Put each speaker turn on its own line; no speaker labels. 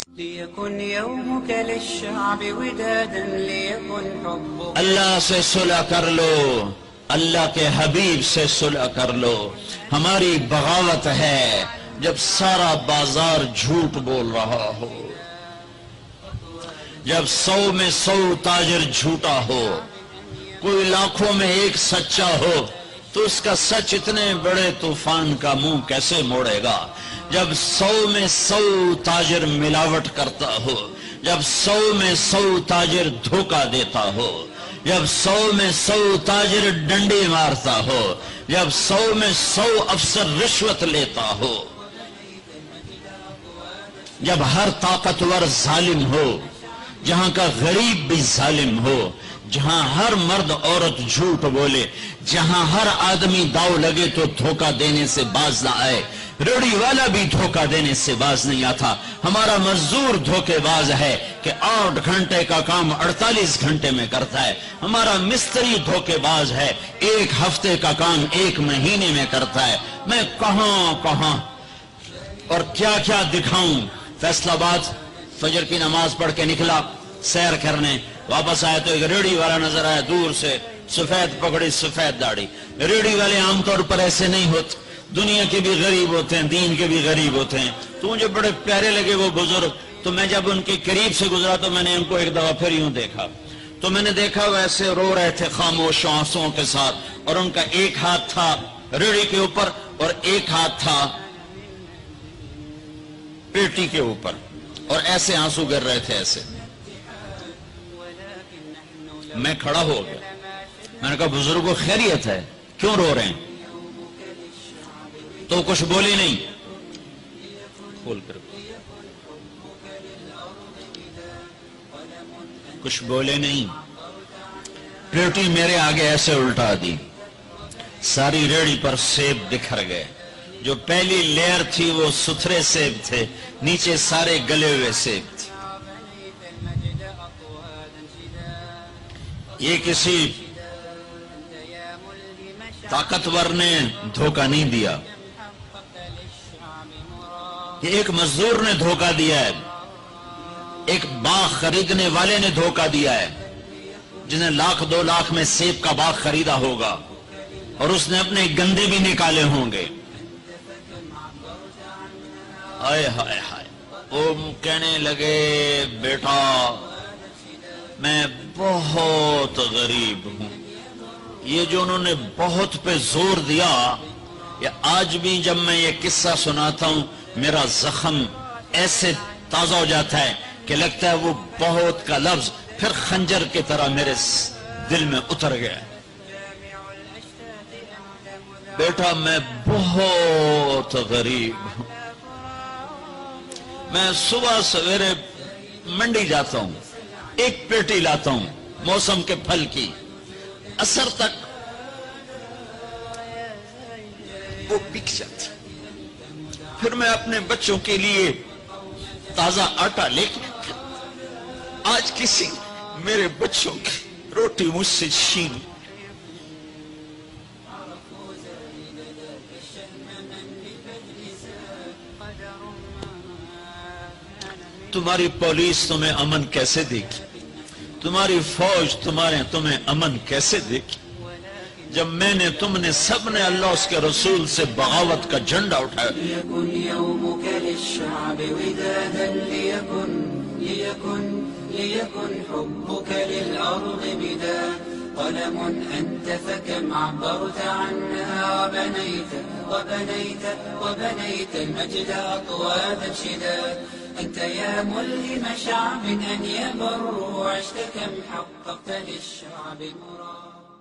ليكن يومك للشعب ودادا ليكن حبك
اللہ سے صلح کر لو، اللہ کے حبیب سے صلح کر لو۔ ہماری بغاوت ہے جب سارا بازار جھوٹ بول رہا ہو، جب 100 میں 100 تاجر جھوٹا ہو، کوئی لاکھوں میں ایک سچا ہو، تو اس کا سچ اتنے بڑے طوفان کا منہ کیسے موڑے گا؟ جب 100 میں 100 تاجر ملاوٹ کرتا ہو، جب 100 میں 100 تاجر دھوکہ دیتا ہو، جب 100 میں 100 تاجر ڈنڈی مارتا ہو، جب 100 میں 100 افسر رشوت لیتا ہو، جب ہر طاقتور ظالم ہو، جہاں کا غریب بھی ظالم ہو، جہاں ہر مرد عورت جھوٹ بولے، جہاں ہر آدمی داؤ لگے تو دھوکہ دینے سے باز نہ آئے، ریڑھی والا بھی دھوکہ دینے سے باز نہیں آتا۔ ہمارا مزدور دھوکے باز ہے کہ 8 گھنٹے کا کام 48 گھنٹے میں کرتا ہے۔ ہمارا مستری دھوکے باز ہے، 1 ہفتے کا کام 1 مہینے میں کرتا ہے۔ میں کہاں اور کیا کیا دکھاؤں۔ فیصل آباد فجر کی نماز پڑھ کے نکلا سیر کرنے، واپس آیا تو ایک ریڑھی والا نظر آیا دور سے، سفید پگڑی سفید داڑھی۔ ریڑھی والے عام طور پر ایسے نہیں ہوتے، دنیا کے بھی غریب ہوتے ہیں، دین کے بھی غریب ہوتے ہیں۔ تو مجھے بڑے پیارے لگے وہ بزرگ، تو میں جب ان کے قریب سے گزرا تو میں نے ان کو ایک دفعہ پھر یوں دیکھا، تو میں نے دیکھا وہ ایسے رو رہے تھے خاموش آنسوؤں کے ساتھ، اور ان کا ایک ہاتھ تھا ریڑھی کے اوپر اور ایک ہاتھ تھا پیٹی کے اوپر، اور ایسے آنسو گر رہے تھے ایسے۔ میں کھڑا ہو گیا، میں نے کہا بزرگوں خیریت ہے، کیوں رو رہے ہیں؟ تو کچھ بولی نہیں، کھول کر کچھ بولے نہیں، پیٹی میرے آگے ایسے الٹا دی، ساری ریڑھی پر سیب بکھر گئے۔ جو پہلی لیئر تھی وہ ستھرے سیب تھے، نیچے سارے گلے ہوئے سیب تھے۔ یہ کسی طاقتور نے دھوکہ نہیں دیا، یہ ایک مزدور نے دھوکہ دیا ہے، ایک باغ خریدنے والے نے دھوکہ دیا ہے، جس نے 1,00,000 2 لاکھ میں سیب کا باغ خریدا ہوگا، اور اس نے اپنے گندے بھی نکالے ہوں گے۔ آئے ہائے ہائے، وہ کہنے لگے بیٹا میں بہت غریب ہوں۔ یہ جو انہوں نے بہت پہ زور دیا، یہ آج بھی جب میں یہ قصہ سناتا ہوں میرا زخم ایسے تازہ ہو جاتا ہے کہ لگتا ہے وہ بہت کا لفظ پھر خنجر کی طرح میرے دل میں اتر گیا۔ بیٹا میں بہت غریب ہوں، میں صبح سویرے منڈی جاتا ہوں، ایک پیٹی لاتا ہوں موسم کے پھل کی، عصر تک وہ بک جاتی، پھر میں اپنے بچوں کے لیے تازہ آٹا لے کے، آج کسی میرے بچوں کی روٹی مجھ سے چھین، تمہاری پولیس تمہیں امن کیسے دے گی؟ تمہاری فوج تمہیں امن کیسے دے گی؟ جب میں نے تم نے سب نے اللہ اس کے رسول سے بغاوت کا جھنڈا اٹھایا۔
ليكن يومك للشعب ودادا ليكن حبك للأرض بداد قلم أنت فكم عبرت عنها وبنيت المجد أطوادا شداد أنت يا ملهم شعب أن يبر عشت كم حققت للشعب مراد